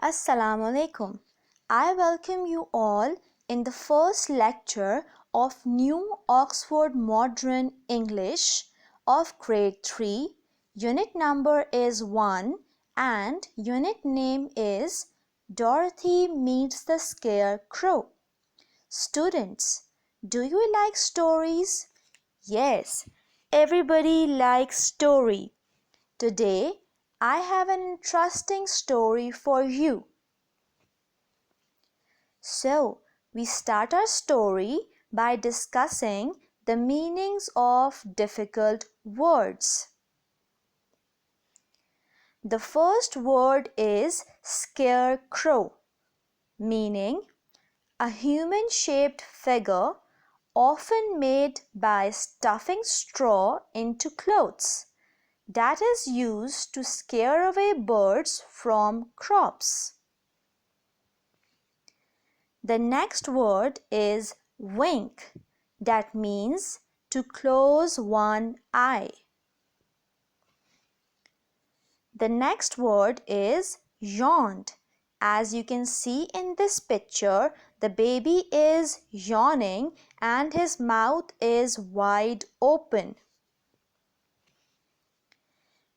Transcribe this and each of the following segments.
Assalamu alaikum. I welcome you all in the first lecture of New Oxford Modern English of Grade 3. Unit number is 1 and unit name is Dorothy Meets the Scarecrow. Students, do you like stories? Yes, everybody likes story. Today, I have an interesting story for you. So, we start our story by discussing the meanings of difficult words. The first word is scarecrow, meaning a human-shaped figure often made by stuffing straw into clothes that is used to scare away birds from crops. The next word is wink, that means to close one eye. The next word is yawned. As you can see in this picture, the baby is yawning and his mouth is wide open.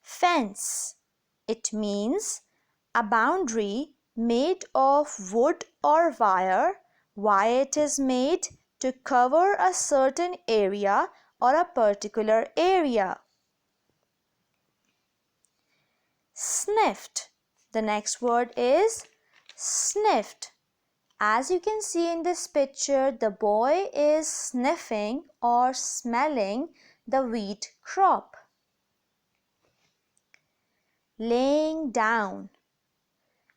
Fence. It means a boundary made of wood or wire. Why it is made? To cover a certain area or a particular area. Sniffed. The next word is sniffed. As you can see in this picture, the boy is sniffing or smelling the wheat crop. Laying down.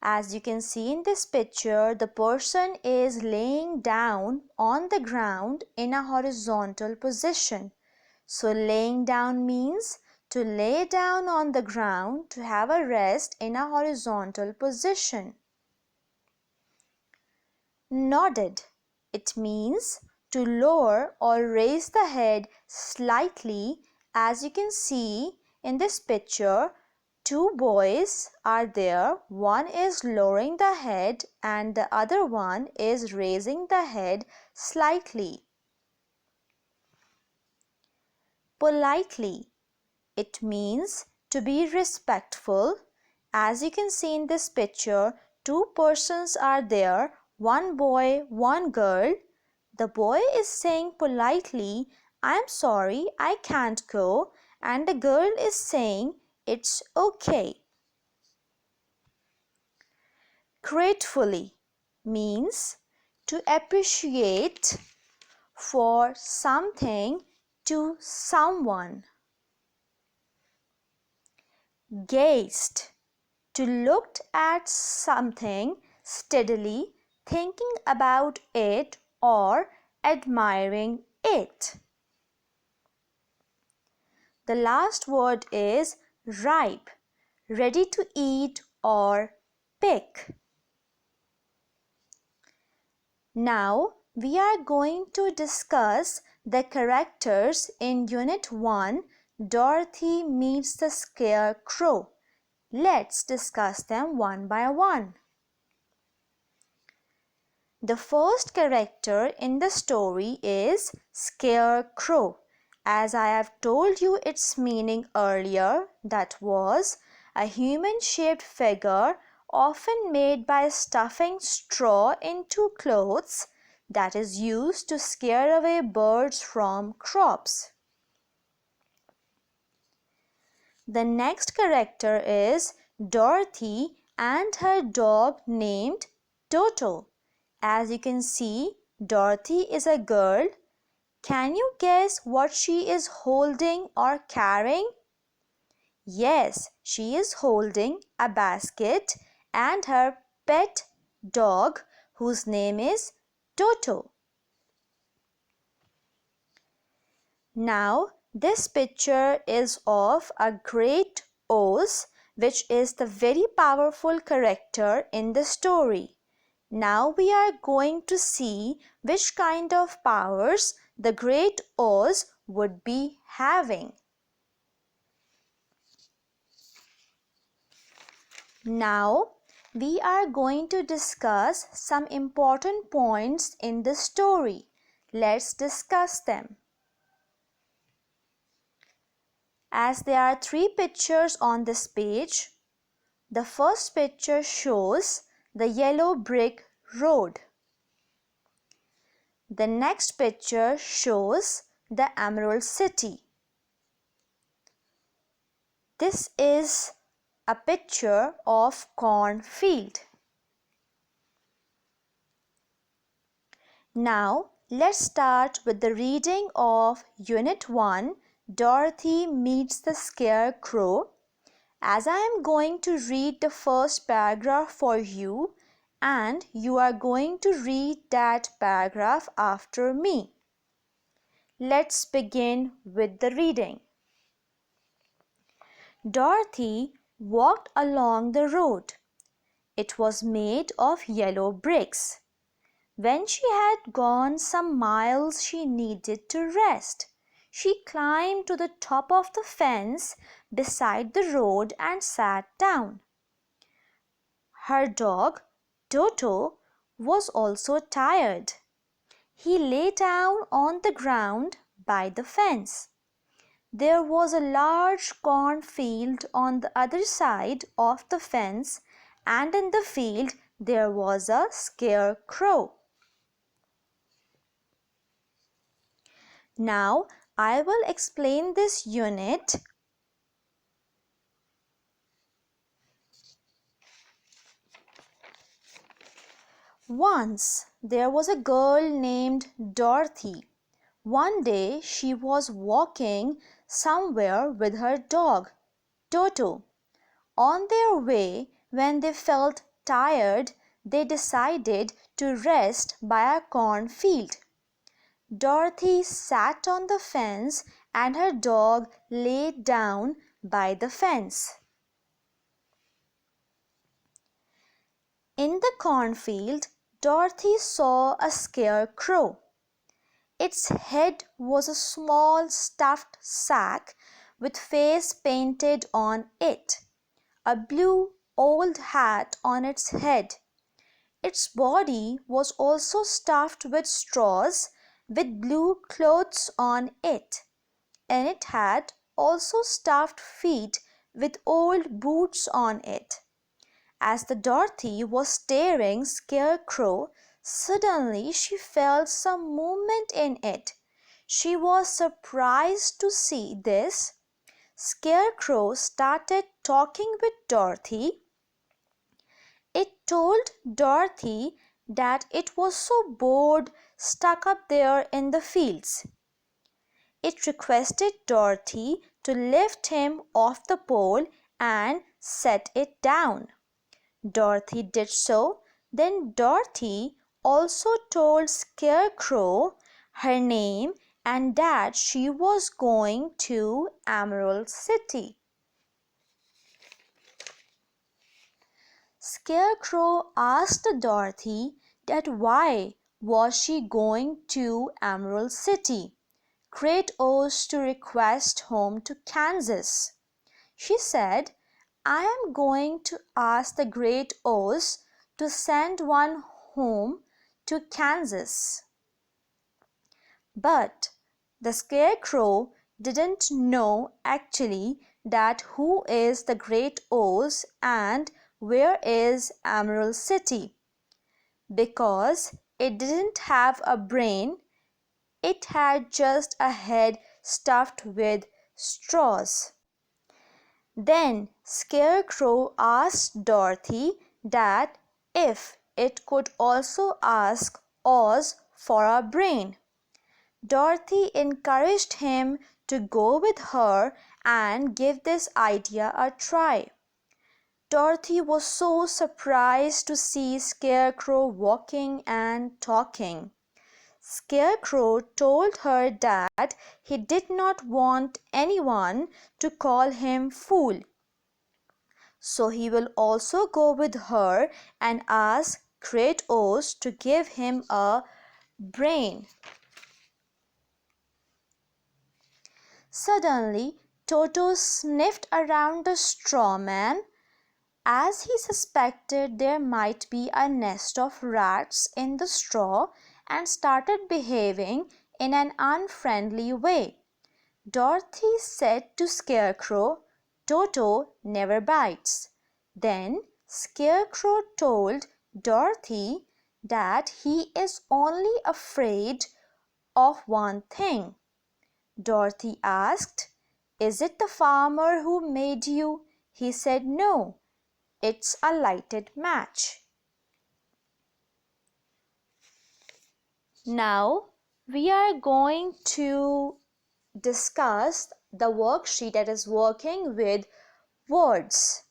As you can see in this picture, the person is laying down on the ground in a horizontal position. So laying down means to lay down on the ground to have a rest in a horizontal position. Nodded. It means to lower or raise the head slightly. As you can see in this picture, two boys are there. One is lowering the head and the other one is raising the head slightly. Politely. It means to be respectful. As you can see in this picture, two persons are there, one boy, one girl. The boy is saying politely, "I'm sorry, I can't go," and the girl is saying, "It's okay." Gratefully means to appreciate for something to someone. Gazed, to look at something steadily, thinking about it or admiring it. The last word is ripe, ready to eat or pick. Now we are going to discuss the characters in Unit 1, Dorothy Meets the Scarecrow. Let's discuss them one by one. The first character in the story is Scarecrow. As I have told you its meaning earlier, that was a human-shaped figure often made by stuffing straw into clothes that is used to scare away birds from crops. The next character is Dorothy and her dog named Toto. As you can see, Dorothy is a girl. Can you guess what she is holding or carrying? Yes, she is holding a basket and her pet dog whose name is Toto. Now, this picture is of a great oz, which is the very powerful character in the story. Now we are going to see which kind of powers the great oz would be having. Now, we are going to discuss some important points in the story. Let's discuss them. As there are three pictures on this page, the first picture shows the yellow brick road. The next picture shows the Emerald City. This is a picture of cornfield. Now let's start with the reading of Unit 1, Dorothy Meets the Scarecrow. As I am going to read the first paragraph for you, and you are going to read that paragraph after me. Let's begin with the reading. Dorothy walked along the road. It was made of yellow bricks. When she had gone some miles, she needed to rest. She climbed to the top of the fence beside the road and sat down. Her dog, Toto, was also tired. He lay down on the ground by the fence. There was a large cornfield on the other side of the fence, and in the field there was a scarecrow. Now I will explain this unit. Once there was a girl named Dorothy. One day she was walking somewhere with her dog, Toto. On their way, when they felt tired, they decided to rest by a cornfield. Dorothy sat on the fence and her dog lay down by the fence. In the cornfield, Dorothy saw a scarecrow. Its head was a small stuffed sack with face painted on it, a blue old hat on its head. Its body was also stuffed with straws with blue clothes on it, and it had also stuffed feet with old boots on it. As the Dorothy was staring Scarecrow, suddenly she felt some movement in it. She was surprised to see this. Scarecrow started talking with Dorothy. It told Dorothy that it was so bored stuck up there in the fields. It requested Dorothy to lift him off the pole and set it down. Dorothy did so. Then Dorothy also told Scarecrow her name and that she was going to Emerald City. Scarecrow asked Dorothy that why was she going to Emerald City? Great Oz to request home to Kansas. She said, I am going to ask the Great Oz to send one home to Kansas. But the Scarecrow didn't know actually that who is the Great Oz and where is Emerald City. Because it didn't have a brain, it had just a head stuffed with straws. Then Scarecrow asked Dorothy that if it could also ask Oz for a brain. Dorothy encouraged him to go with her and give this idea a try. Dorothy was so surprised to see Scarecrow walking and talking. Scarecrow told her that he did not want anyone to call him fool. So he will also go with her and ask Great Oz to give him a brain. Suddenly, Toto sniffed around the straw man. as he suspected there might be a nest of rats in the straw and started behaving in an unfriendly way. Dorothy said to Scarecrow, "Toto never bites." Then Scarecrow told Dorothy that he is only afraid of one thing. Dorothy asked, "Is it the farmer who made you?" He said, "No, it's a lighted match." Now we are going to discuss the worksheet that is working with words.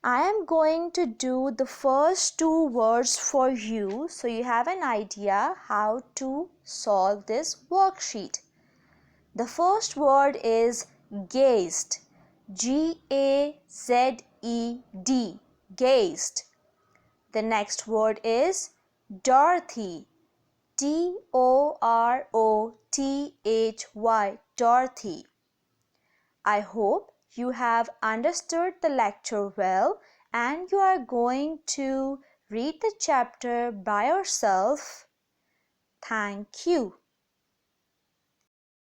I am going to do the first two words for you so you have an idea how to solve this worksheet. The first word is gazed. G-A-Z-E-D. Gazed. The next word is Dorothy. D-O-R-O-T-H-Y. Dorothy. I hope you have understood the lecture well and you are going to read the chapter by yourself. Thank you.